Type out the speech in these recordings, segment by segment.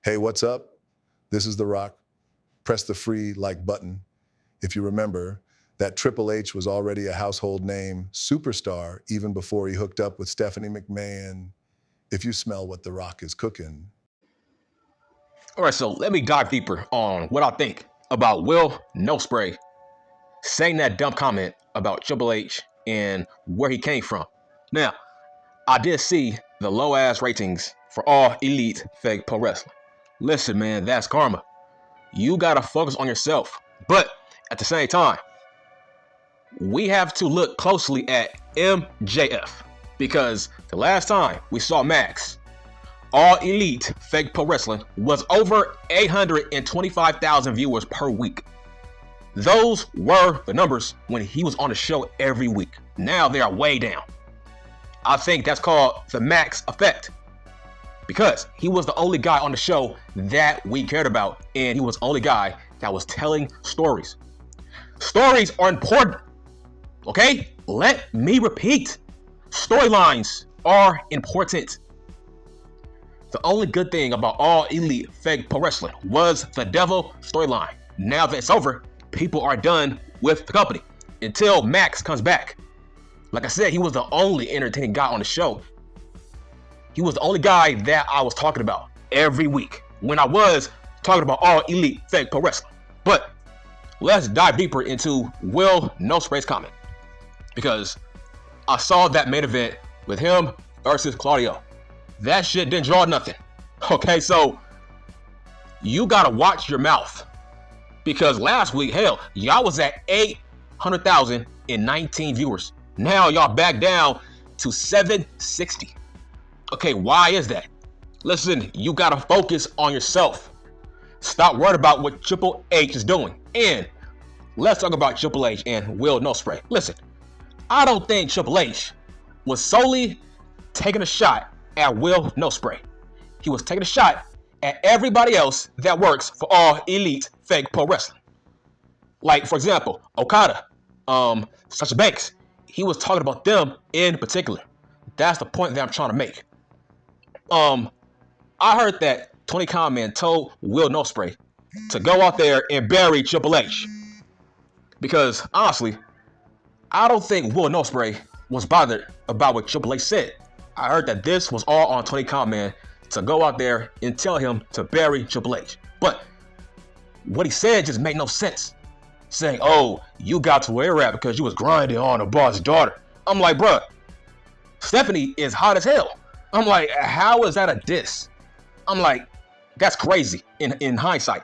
Hey, what's up? This is The Rock. Press the free like button. If you remember, that Triple H was already a household name superstar even before he hooked up with Stephanie McMahon. If you smell what The Rock is cooking. All right, so let me dive deeper on what I think about Will Ospreay saying that dumb comment about Triple H and where he came from. Now, I did see the low-ass ratings for All Elite fake pro wrestling. Listen, man, that's karma. You gotta focus on yourself. But at the same time, we have to look closely at MJF because the last time we saw Max, All Elite fake pro wrestling was over 825,000 viewers per week. Those were the numbers when he was on the show every week. Now they are way down. I think that's called the Max effect because he was the only guy on the show that we cared about, and he was the only guy that was telling stories. Stories are important, okay? Let me repeat. Storylines are important. The only good thing about All Elite fake pro wrestling was the devil storyline. Now that it's over, people are done with the company until Max comes back. Like I said, he was the only entertaining guy on the show. He was the only guy that I was talking about every week when I was talking about All Elite fake pro wrestling. But let's dive deeper into Will Ospreay's comment because I saw that main event with him versus Claudio. That shit didn't draw nothing. Okay, so you gotta watch your mouth because last week, hell, y'all was at 800,019 viewers. Now y'all back down to 760. Okay, why is that? Listen, you gotta focus on yourself. Stop worrying about what Triple H is doing. And let's talk about Triple H and Will Ospreay. Listen, I don't think Triple H was solely taking a shot at Will Ospreay. He was taking a shot at everybody else that works for All Elite fake pro wrestling. Like, for example, Okada, Sasha Banks. He was talking about them in particular. That's the point that I'm trying to make. I heard that Tony Khan told Will Ospreay to go out there and bury Triple H. Because honestly, I don't think Will Ospreay was bothered about what Triple H said. I heard that this was all on Tony Khan to go out there and tell him to bury Triple H. But what he said just made no sense. Saying, oh, you got to where you're at because you was grinding on a boss daughter. I'm like, bruh, Stephanie is hot as hell. I'm like, how is that a diss? I'm like, that's crazy in hindsight.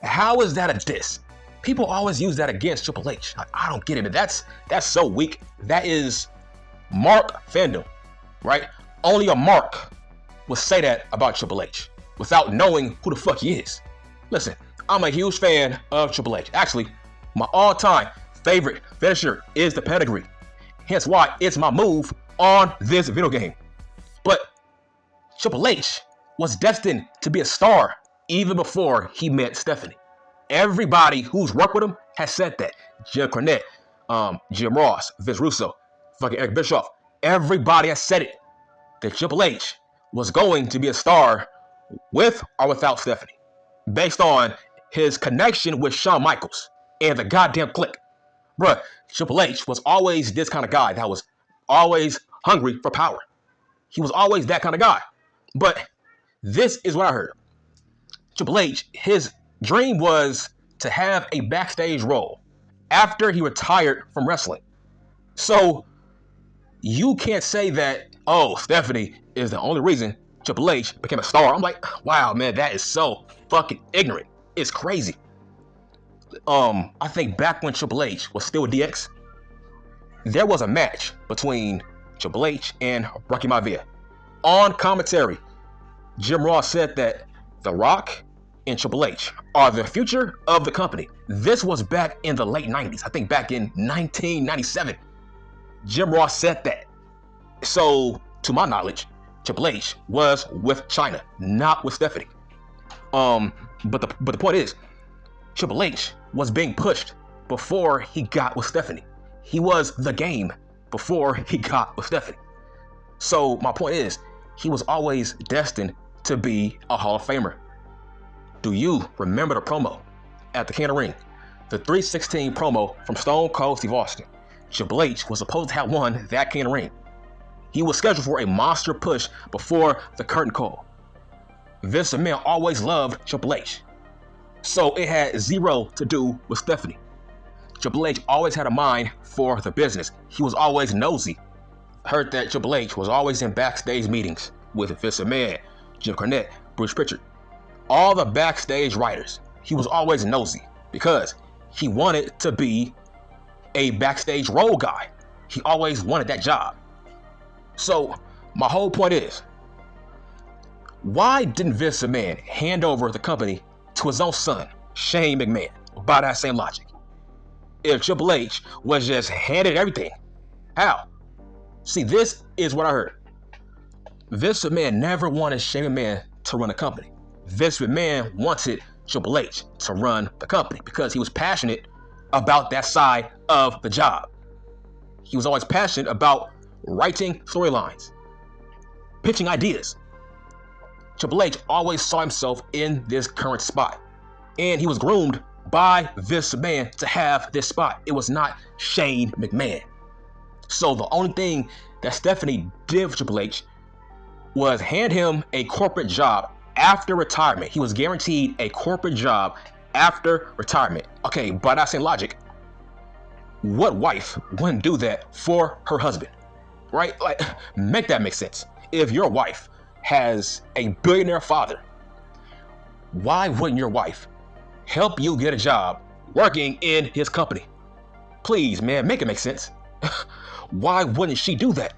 How is that a diss? People always use that against Triple H. I don't get it. That's so weak. That is Mark fandom, right? Only a Mark would say that about Triple H without knowing who the fuck he is. Listen, I'm a huge fan of Triple H. Actually, my all-time favorite finisher is the pedigree. Hence why it's my move on this video game. But Triple H was destined to be a star even before he met Stephanie. Everybody who's worked with him has said that. Jim Cornette, Jim Ross, Vince Russo, fucking Eric Bischoff. Everybody has said it. That Triple H was going to be a star with or without Stephanie. Based on his connection with Shawn Michaels and the goddamn Clique. Bruh, Triple H was always this kind of guy that was always hungry for power. He was always that kind of guy. But this is what I heard. Triple H, his dream was to have a backstage role after he retired from wrestling. So you can't say that, oh, Stephanie is the only reason Triple H became a star. I'm like, wow, man, that is so fucking ignorant. It's crazy. I think back when Triple H was still with DX, there was a match between Triple H and Rocky Maivia. On commentary, Jim Ross said that The Rock and Triple H are the future of the company. This was back in the late 90s. I think back in 1997. Jim Ross said that. So, to my knowledge, Triple H was with China, not with Stephanie. But the point is, Triple H was being pushed before he got with Stephanie. He was the game before he got with Stephanie. So my point is, he was always destined to be a Hall of Famer. Do you remember the promo at the King of the Ring? The 316 promo from Stone Cold Steve Austin. Triple H was supposed to have won that King of the Ring. He was scheduled for a monster push before the curtain call. Vince McMahon always loved Triple H, so it had zero to do with Stephanie. Triple H always had a mind for the business. He was always nosy. Heard that Triple H was always in backstage meetings with Vince McMahon, Jim Cornette, Bruce Pritchard, all the backstage writers. He was always nosy because he wanted to be a backstage role guy. He always wanted that job. So my whole point is, why didn't Vince McMahon hand over the company to his own son, Shane McMahon, by that same logic? If Triple H was just handed everything, how? See, this is what I heard. Vince McMahon never wanted Shane McMahon to run the company. Vince McMahon wanted Triple H to run the company because he was passionate about that side of the job. He was always passionate about writing storylines, pitching ideas. Triple H always saw himself in this current spot, and he was groomed by Vince McMahon to have this spot. It was not Shane McMahon. So the only thing that Stephanie did for Triple H was hand him a corporate job after retirement. He was guaranteed a corporate job after retirement. Okay, by that same logic, what wife wouldn't do that for her husband? Right? Like, make that make sense. If your wife has a billionaire father, why wouldn't your wife help you get a job working in his company? Please, man, make it make sense. Why wouldn't she do that?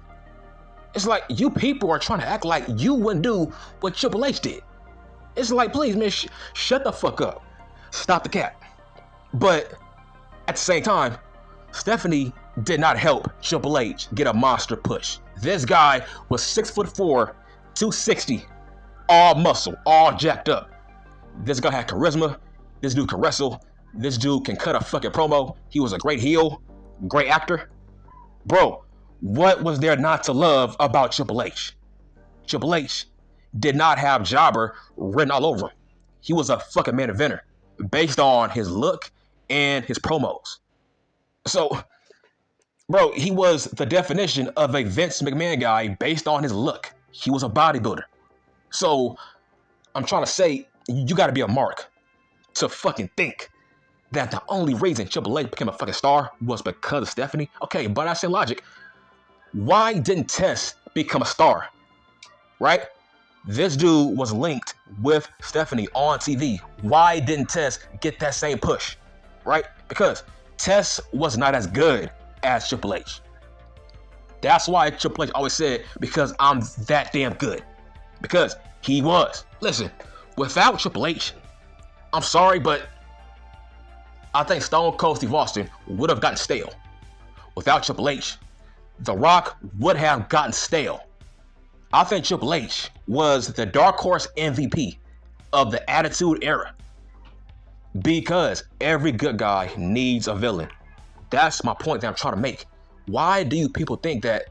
It's like you people are trying to act like you wouldn't do what Triple H did. It's like, please, man, shut the fuck up. Stop the cat. But at the same time, Stephanie did not help Triple H get a monster push. This guy was 6'4", 260, all muscle, all jacked up. This guy had charisma. This dude can wrestle. This dude can cut a fucking promo. He was a great heel, great actor. Bro, what was there not to love about Triple H? Triple H did not have jobber written all over him. He was a fucking main eventer based on his look and his promos. So, bro, he was the definition of a Vince McMahon guy based on his look. He was a bodybuilder. So, I'm trying to say, you gotta be a mark to fucking think that the only reason Triple H became a fucking star was because of Stephanie. Okay, but I say logic. Why didn't Test become a star? Right? This dude was linked with Stephanie on TV. Why didn't Test get that same push? Right? Because Test was not as good as Triple H. That's why Triple H always said, because I'm that damn good. Because he was. Listen, without Triple H, I'm sorry, but I think Stone Cold Steve Austin would have gotten stale. Without Triple H, The Rock would have gotten stale. I think Triple H was the dark horse MVP of the Attitude Era. Because every good guy needs a villain. That's my point that I'm trying to make. Why do you people think that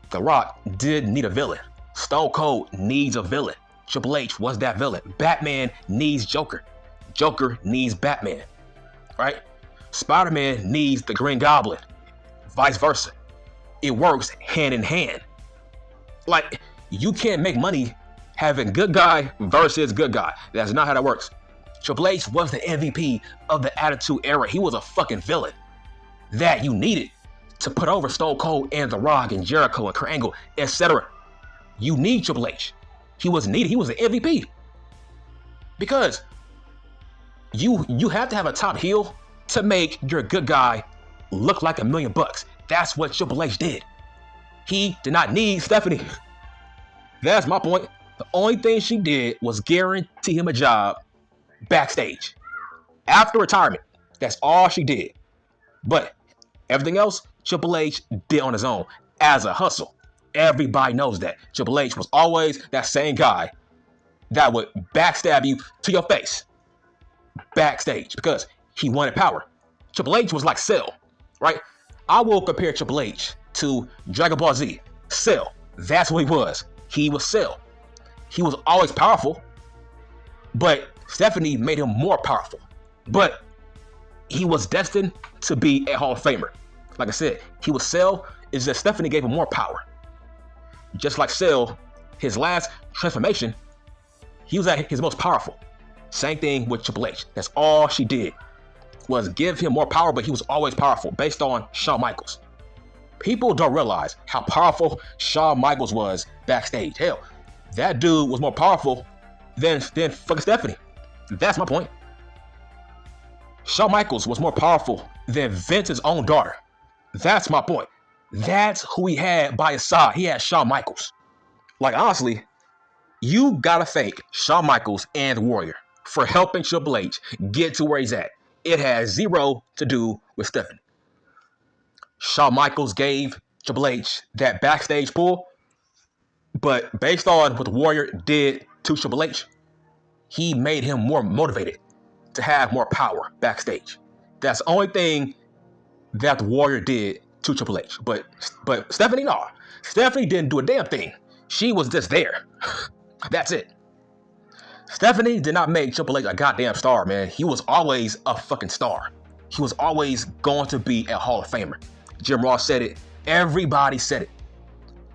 The Rock did need a villain? Stone Cold needs a villain. Triple H was that villain. Batman needs Joker. Joker needs Batman. Right? Spider-Man needs the Green Goblin. Vice versa. It works hand in hand. Like, you can't make money having good guy versus good guy. That's not how that works. Triple H was the MVP of the Attitude Era. He was a fucking villain that you needed to put over Stone Cold and The Rock and Jericho and Kurt Angle, etc. You need Triple H. He was needed. He was the MVP. Because you have to have a top heel to make your good guy look like $1 million. That's what Triple H did. He did not need Stephanie. That's my point. The only thing she did was guarantee him a job backstage after retirement. That's all she did. But everything else, Triple H did on his own as a hustle. Everybody knows that. Triple H was always that same guy that would backstab you to your face backstage because he wanted power. Triple H was like Cell, right? I will compare Triple H to Dragon Ball Z. Cell, that's what he was. He was Cell. He was always powerful, But Stephanie made him more powerful. But he was destined to be a Hall of Famer. Like I said, he was Cell, is that Stephanie gave him more power. Just like Cell, his last transformation, he was at his most powerful. Same thing with Triple H. That's all she did, was give him more power, but he was always powerful based on Shawn Michaels. People don't realize how powerful Shawn Michaels was backstage. Hell, that dude was more powerful than fucking Stephanie. That's my point. Shawn Michaels was more powerful than Vince's own daughter. That's my point. That's who he had by his side. He had Shawn Michaels. Like, honestly, you gotta thank Shawn Michaels and Warrior for helping Triple H get to where he's at. It has zero to do with Stephanie. Shawn Michaels gave Triple H that backstage pull, but based on what the Warrior did to Triple H, he made him more motivated to have more power backstage. That's the only thing that the Warrior did to Triple H. But Stephanie, no. Stephanie didn't do a damn thing. She was just there. That's it. Stephanie did not make Triple H a goddamn star, man. He was always a fucking star. He was always going to be a Hall of Famer. Jim Ross said it. Everybody said it.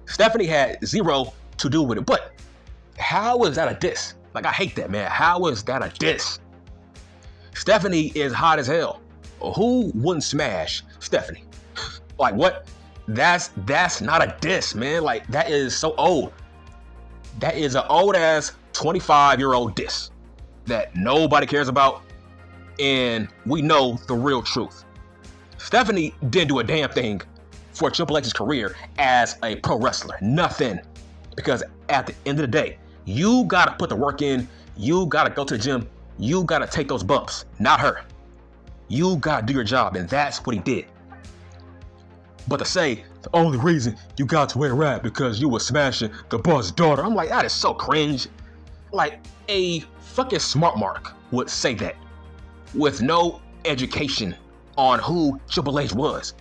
Stephanie had zero to do with it. But how is that a diss? Like, I hate that, man. How is that a diss? Stephanie is hot as hell. Who wouldn't smash Stephanie? Like, what? That's not a diss, man. Like, that is so old. That is an old-ass 25-year-old diss that nobody cares about, and we know the real truth. Stephanie didn't do a damn thing for Triple H's career as a pro wrestler. Nothing. Because at the end of the day, you gotta put the work in. You gotta go to the gym. You gotta take those bumps. Not her. You gotta do your job, and that's what he did. But to say the only reason you got to where you're at because you were smashing the boss's daughter, I'm like, that is so cringe. Like, a fucking smart mark would say that with no education on who Triple H was.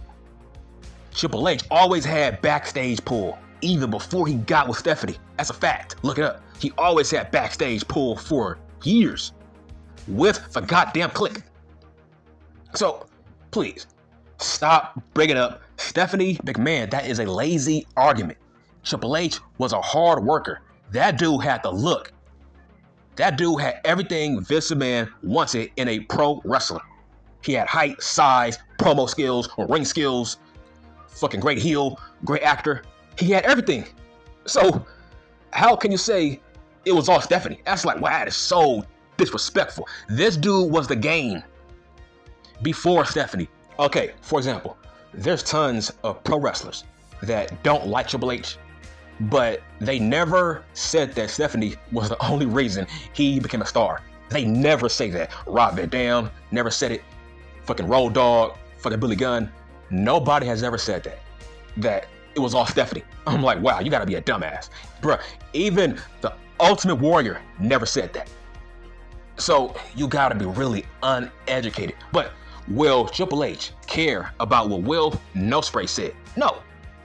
Triple H always had backstage pull, even before he got with Stephanie. That's a fact. Look it up. He always had backstage pull for years with the goddamn Clique. So, please, stop bringing up Stephanie McMahon. That is a lazy argument. Triple H was a hard worker. That dude had the look. That dude had everything Vince McMahon wanted in a pro wrestler. He had height, size, promo skills, ring skills, fucking great heel, great actor. He had everything. So how can you say it was all Stephanie? That's like, wow, that is so disrespectful. This dude was the game before Stephanie. Okay, for example, there's tons of pro wrestlers that don't like Triple H, but they never said that Stephanie was the only reason he became a star. They never say that. Rob Van Dam never said it. Fucking Road Dogg, fucking Billy Gunn. Nobody has ever said that it was all Stephanie. I'm like, wow, you gotta be a dumbass. Bruh, even the Ultimate Warrior never said that. So you gotta be really uneducated. But will Triple H care about what Will Ospreay said? No,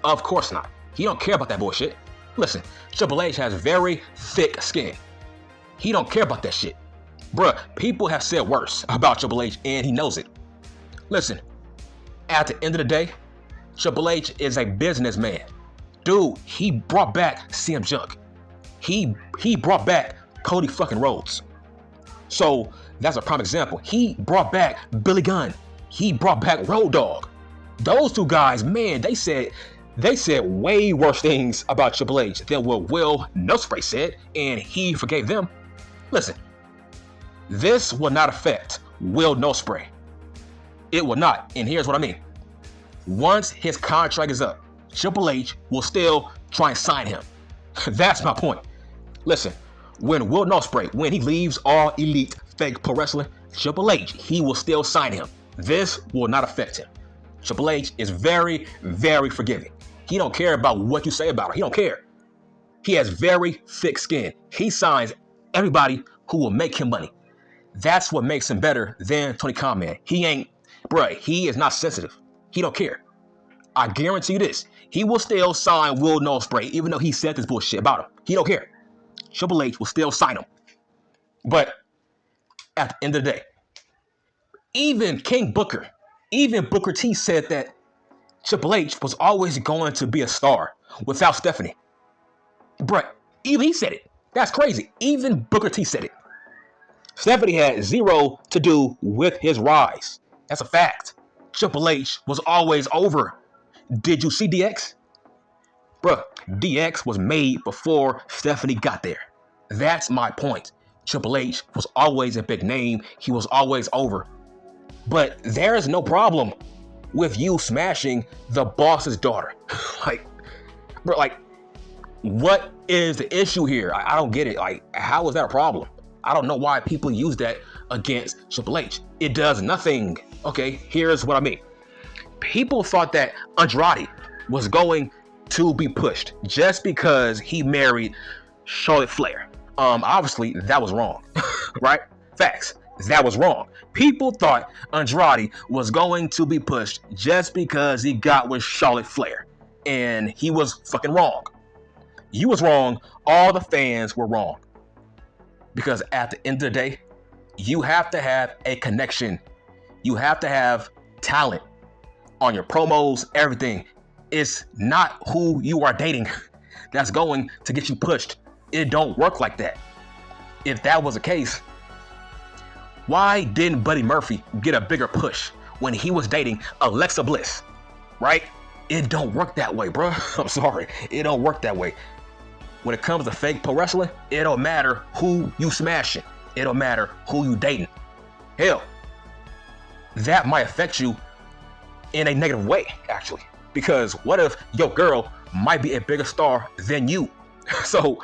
of course not. He don't care about that bullshit. Listen, Triple H has very thick skin. He don't care about that shit. Bruh, people have said worse about Triple H and he knows it. Listen, at the end of the day, Triple H is a businessman. Dude, he brought back CM Junk. He brought back Cody fucking Rhodes. So that's a prime example. He brought back Billy Gunn. He brought back Road Dogg. Those two guys, man, they said way worse things about Triple H than what Will Ospreay said, and he forgave them. Listen, this will not affect Will Ospreay. It will not, and here's what I mean. Once his contract is up, Triple H will still try and sign him. That's my point. Listen, when Will Ospreay, when he leaves All Elite Fake Pro Wrestling, Triple H, he will still sign him. This will not affect him. Triple H is very, very forgiving. He don't care about what you say about him. He don't care. He has very thick skin. He signs everybody who will make him money. That's what makes him better than Tony Khan, man. He is not sensitive. He don't care. I guarantee you this. He will still sign Will Ospreay, even though he said this bullshit about him. He don't care. Triple H will still sign him. But at the end of the day. Even King Booker, even Booker T said that Triple H was always going to be a star without Stephanie. Bruh, even he said it. That's crazy. Even Booker T said it. Stephanie had zero to do with his rise. That's a fact. Triple H was always over. Did you see DX? Bruh, DX was made before Stephanie got there. That's my point. Triple H was always a big name. He was always over. But there is no problem with you smashing the boss's daughter. Like, bro, like, what is the issue here? I don't get it. Like, how is that a problem? I don't know why people use that against Triple H. It does nothing. Okay, here's what I mean. People thought that Andrade was going to be pushed just because he married Charlotte Flair. Obviously, that was wrong, right? Facts. That was wrong. People thought Andrade was going to be pushed just because he got with Charlotte Flair. And he was fucking wrong. You was wrong. All the fans were wrong. Because at the end of the day, you have to have a connection. You have to have talent on your promos, everything. It's not who you are dating that's going to get you pushed. It don't work like that. If that was the case, why didn't Buddy Murphy get a bigger push when he was dating Alexa Bliss, right? It don't work that way, bro. I'm sorry. It don't work that way. When it comes to fake pro wrestling, it don't matter who you smashing. It don't matter who you dating. Hell, that might affect you in a negative way, actually. Because what if your girl might be a bigger star than you? So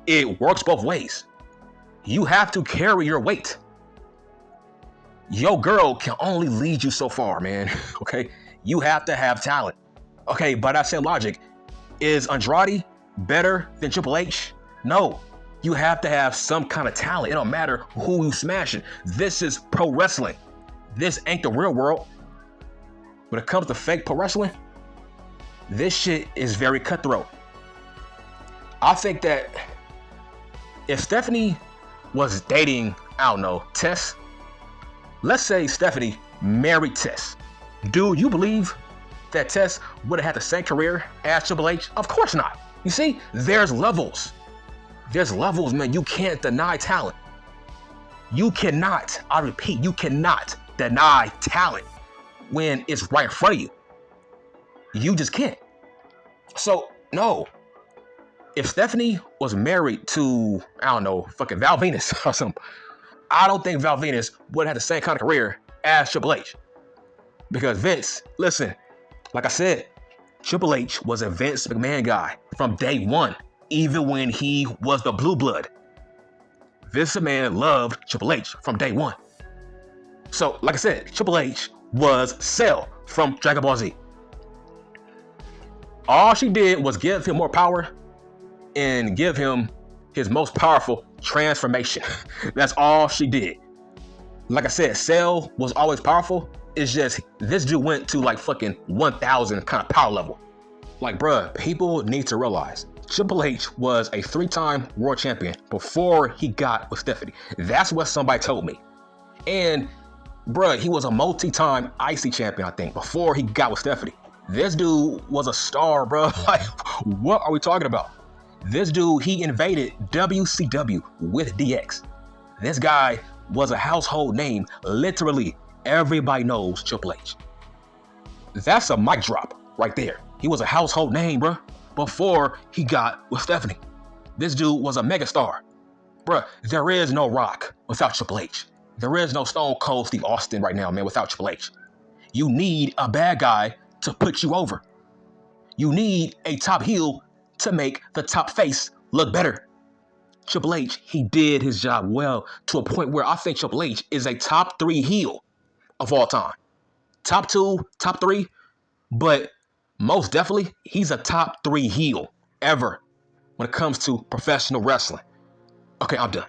it works both ways. You have to carry your weight. Your girl can only lead you so far, man. Okay? You have to have talent. Okay, by that same logic, is Andrade better than Triple H? No. You have to have some kind of talent. It don't matter who you smashing. This is pro wrestling. This ain't the real world. When it comes to fake pro wrestling, this shit is very cutthroat. I think that if Stephanie was dating, I don't know, Tess, let's say Stephanie married Tess. Do you believe that Tess would have had the same career as Triple H? Of course not. You see, there's levels. There's levels, man. You can't deny talent. You cannot, I repeat, you cannot deny talent when it's right in front of you. You just can't. So, no. If Stephanie was married to, I don't know, fucking Val Venus or something, I don't think Val Venus would have had the same kind of career as Triple H. Because Vince, listen, like I said, Triple H was a Vince McMahon guy from day one, even when he was the blue blood. Vince McMahon loved Triple H from day one. So, like I said, Triple H was Cell from Dragon Ball Z. All she did was give him more power and give him his most powerful transformation. That's all she did. Like I said, Cell was always powerful. It's just this dude went to like fucking 1,000 kind of power level. Like, bruh, people need to realize Triple H was a 3-time world champion before he got with Stephanie. That's what somebody told me. And bruh, he was a multi-time IC champion, I think, before he got with Stephanie. This dude was a star, bruh. Like, what are we talking about? This dude, he invaded WCW with DX. This guy was a household name. Literally, everybody knows Triple H. That's a mic drop right there. He was a household name, bruh, before he got with Stephanie. This dude was a megastar. Bruh, there is no Rock without Triple H. There is no Stone Cold Steve Austin right now, man, without Triple H. You need a bad guy to put you over. You need a top heel to make the top face look better. Triple H, he did his job well to a point where I think Triple H is a top 3 heel of all time. Top 2, top 3, but most definitely, he's a top 3 heel ever when it comes to professional wrestling. Okay, I'm done.